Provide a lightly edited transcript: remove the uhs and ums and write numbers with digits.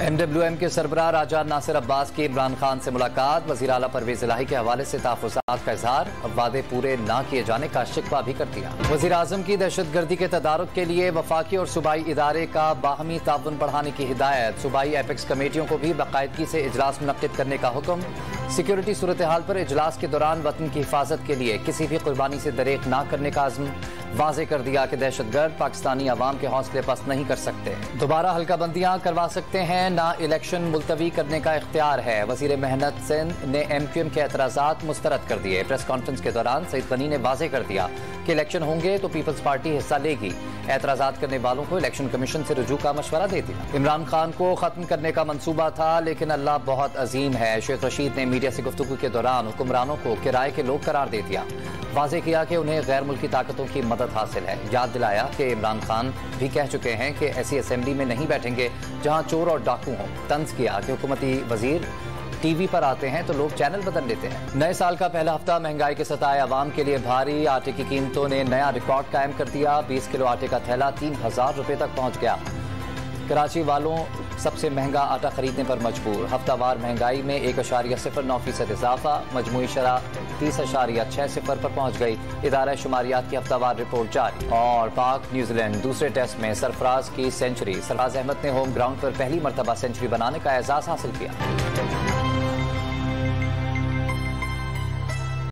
MWM के सरबराह राजा नासिर अब्बास की इमरान खान से मुलाकात। वज़ीर आला परवेज इलाही के हवाले से तहफ़्फ़ुज़ात का इज़हार, वादे पूरे न किए जाने का शिकवा भी कर दिया। वज़ीर आज़म की दहशतगर्दी के तदारुक के लिए वफाकी और सूबाई इदारे का बाहमी ताउन बढ़ाने की हिदायत। सूबाई एपेक्स कमेटियों को भी बाकायदगी से इजलास मुनक्किद करने का हुक्म। सिक्योरिटी सूरत हाल पर इजलास के दौरान वतन की हिफाजत के लिए किसी भी कुर्बानी से दरेक न करने का अज़्म। वाज़े कर दिया कि दहशतगर्द पाकिस्तानी अवाम के हौसले पस्त नहीं कर सकते। दोबारा हल्काबंदियां करवा सकते हैं, ना इलेक्शन मुलतवी करने का इख्तियार है। वज़ीर मेहनत सिंध ने MQM के एतराज़ात मुस्तरद कर दिए। प्रेस कॉन्फ्रेंस के दौरान सईद गनी ने वाज़े कर दिया कि इलेक्शन होंगे तो पीपल्स पार्टी हिस्सा लेगी। एतराज़ात करने वालों को इलेक्शन कमीशन से रुजू का मशवरा दे दिया। इमरान खान को खत्म करने का मंसूबा था, लेकिन अल्लाह बहुत अजीम है। शेख रशीद ने मीडिया से गुफ्तगू के दौरान हुक्मरानों को किराए के लोग करार दे दिया। वाज़े किया कि उन्हें गैर मुल्की ताकतों की मदद हासिल है। याद दिलाया कि इमरान खान भी कह चुके हैं कि ऐसी असेंबली में नहीं बैठेंगे जहां चोर और डाकू हों। तंज किया कि हुकूमती वजीर टीवी पर आते हैं तो लोग चैनल बदल लेते हैं। नए साल का पहला हफ्ता महंगाई के सताए अवाम के लिए भारी। आटे की कीमतों ने नया रिकॉर्ड कायम कर दिया। 20 किलो आटे का थैला 3000 रुपए तक पहुंच गया। कराची वालों सबसे महंगा आटा खरीदने पर मजबूर। हफ्तावार महंगाई में 1.09% इजाफा। मजमूई शरह 30.60 पर पहुंच गई। इदारा शुमारियात की हफ्तावार रिपोर्ट जारी। और पाक न्यूजीलैंड दूसरे टेस्ट में सरफराज की सेंचुरी। सरफराज अहमद ने होम ग्राउंड पर पहली मरतबा सेंचुरी बनाने का एजाज हासिल किया।